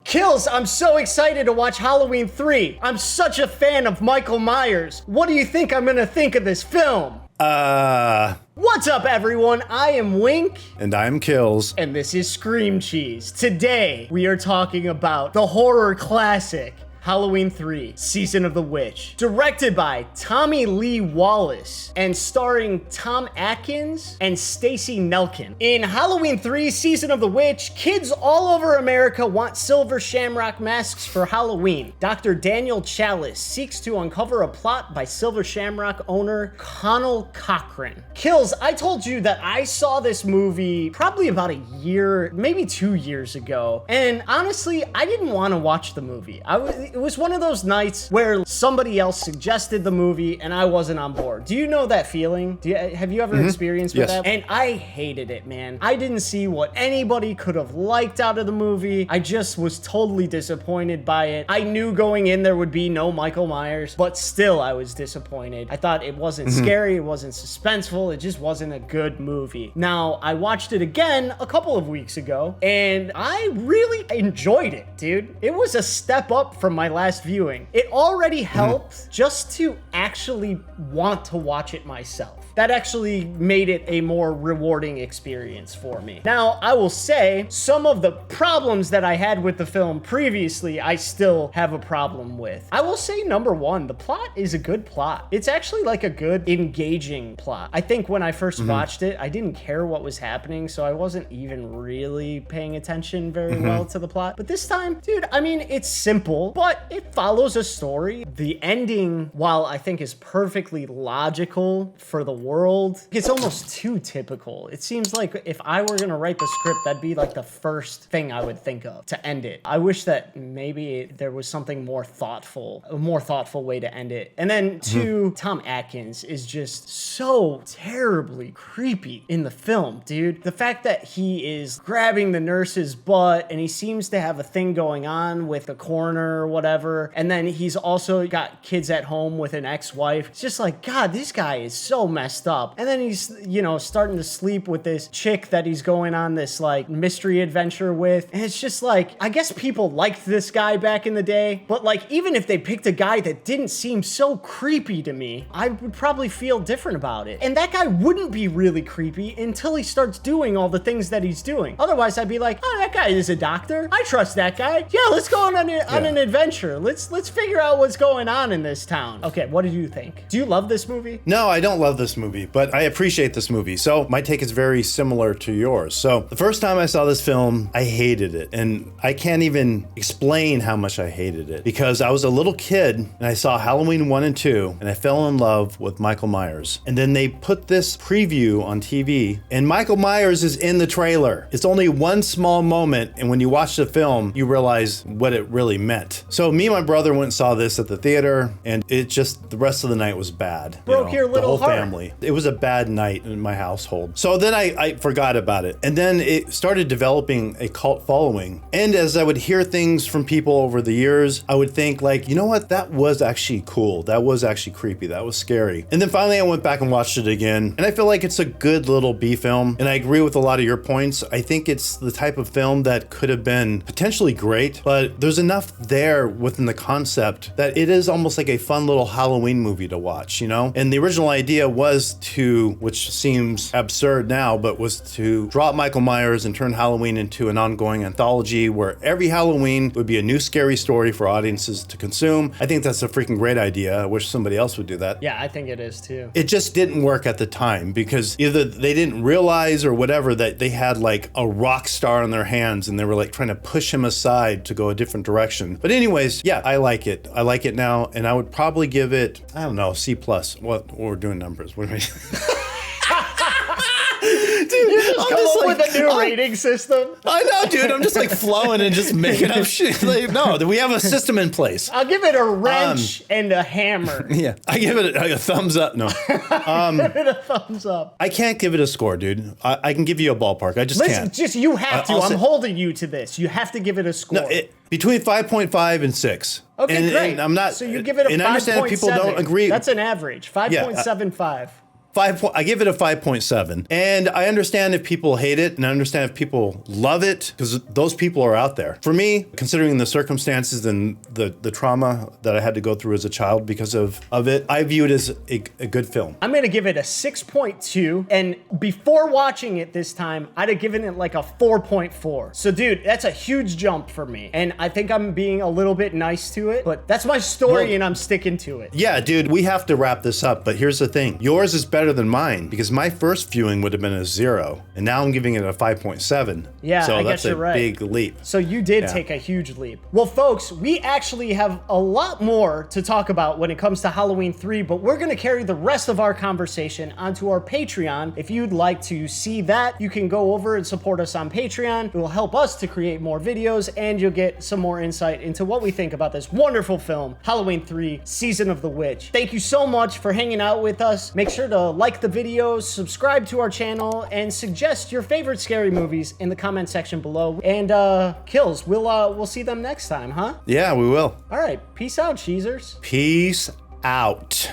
Skillz, I'm so excited to watch Halloween 3. I'm such a fan of Michael Myers. What do you think I'm gonna think of this film? What's up, everyone? I am Wink. And I'm Skillz. And this is Scream Cheese. Today, we are talking about the horror classic, Halloween 3, Season of the Witch, directed by Tommy Lee Wallace and starring Tom Atkins and Stacey Nelkin. In Halloween 3, Season of the Witch, kids all over America want silver shamrock masks for Halloween. Dr. Daniel Chalice seeks to uncover a plot by silver shamrock owner Connell Cochran. Skillz, I told you that I saw this movie probably about a year, maybe 2 years ago, and honestly, I didn't want to watch the movie. It was one of those nights where somebody else suggested the movie and I wasn't on board. Do you know that feeling? Have you ever experienced with that? And I hated it, man. I didn't see what anybody could have liked out of the movie. I just was totally disappointed by it. I knew going in there would be no Michael Myers, but still I was disappointed. I thought it wasn't scary, it wasn't suspenseful, it just wasn't a good movie. Now, I watched it again a couple of weeks ago and I really enjoyed it, dude. It was a step up from my last viewing. It already helped just to actually want to watch it myself. That actually made it a more rewarding experience for me. Now, I will say some of the problems that I had with the film previously, I still have a problem with. I will say number one, the plot is a good plot. It's actually like a good engaging plot. I think when I first watched it, I didn't care what was happening, so I wasn't even really paying attention very well to the plot. But this time, dude, I mean, it's simple, but it follows a story. The ending, while I think is perfectly logical for the world, it's almost too typical. It seems like if I were gonna write the script, that'd be like the first thing I would think of to end it. I wish that maybe there was something more thoughtful, a more thoughtful way to end it. And then two, Tom Atkins is just so terribly creepy in the film, dude. The fact that he is grabbing the nurse's butt and he seems to have a thing going on with the coroner or whatever, and then he's also got kids at home with an ex-wife. It's just like, God, this guy is so messed up. And then he's, you know, starting to sleep with this chick that he's going on this like mystery adventure with. And it's just like, I guess people liked this guy back in the day, but like, even if they picked a guy that didn't seem so creepy to me, I would probably feel different about it. And that guy wouldn't be really creepy until he starts doing all the things that he's doing. Otherwise, I'd be like, oh, that guy is a doctor. I trust that guy. Yeah, let's go on an adventure. Let's figure out what's going on in this town. Okay, what did you think? Do you love this movie? No, I don't love this movie, but I appreciate this movie. So my take is very similar to yours. So the first time I saw this film, I hated it. And I can't even explain how much I hated it because I was a little kid and I saw Halloween 1 and 2 and I fell in love with Michael Myers. And then they put this preview on TV and Michael Myers is in the trailer. It's only one small moment, and when you watch the film, you realize what it really meant. So me and my brother went and saw this at the theater, and it just, the rest of the night was bad. Broke your little the whole heart. Family. It was a bad night in my household. So then I forgot about it. And then it started developing a cult following. And as I would hear things from people over the years, I would think like, you know what? That was actually cool. That was actually creepy. That was scary. And then finally I went back and watched it again. And I feel like it's a good little B film. And I agree with a lot of your points. I think it's the type of film that could have been potentially great, but there's enough there within the concept that it is almost like a fun little Halloween movie to watch, you know? And the original idea was to, which seems absurd now, but was to drop Michael Myers and turn Halloween into an ongoing anthology where every Halloween would be a new scary story for audiences to consume. I think that's a freaking great idea. I wish somebody else would do that. Yeah, I think it is too. It just didn't work at the time because either they didn't realize or whatever that they had like a rock star in their hands and they were like trying to push him aside to go a different direction. But anyways, yeah, I like it. I like it now, and I would probably give it, I don't know, C+. What we're doing numbers. What do we Dude, you just come up with a new rating system. I know, dude. I'm just like flowing and just making up shit. Like, no, we have a system in place. I'll give it a wrench and a hammer. Yeah, I give it a thumbs up. No, give it a thumbs up. I can't give it a score, dude. I can give you a ballpark. I just can't. Just you have to. I'm holding you to this. You have to give it a score. No, between 5.5 and 6. Okay, great. And I'm not. So you give it a 5.7. And I understand people don't agree. That's an average. 5.75. I give it a 5.7. And I understand if people hate it, and I understand if people love it, because those people are out there. For me, considering the circumstances and the trauma that I had to go through as a child because of it, I view it as a good film. I'm gonna give it a 6.2, and before watching it this time, I'd have given it like a 4.4. So dude, that's a huge jump for me. And I think I'm being a little bit nice to it, but that's my story and I'm sticking to it. Yeah, dude, we have to wrap this up, but here's the thing. Yours is better than mine, because my first viewing would have been a 0, and now I'm giving it a 5.7. Yeah, so I that's guess you're right. Big leap. So you did take a huge leap. Well, folks, we actually have a lot more to talk about when it comes to Halloween 3, but we're gonna carry the rest of our conversation onto our Patreon. If you'd like to see that, you can go over and support us on Patreon. It will help us to create more videos, and you'll get some more insight into what we think about this wonderful film, Halloween 3, Season of the Witch. Thank you so much for hanging out with us. Make sure to like the videos, subscribe to our channel, and suggest your favorite scary movies in the comment section below. And Skillz, we'll see them next time, huh? Yeah, we will. All right, peace out, cheesers. Peace out.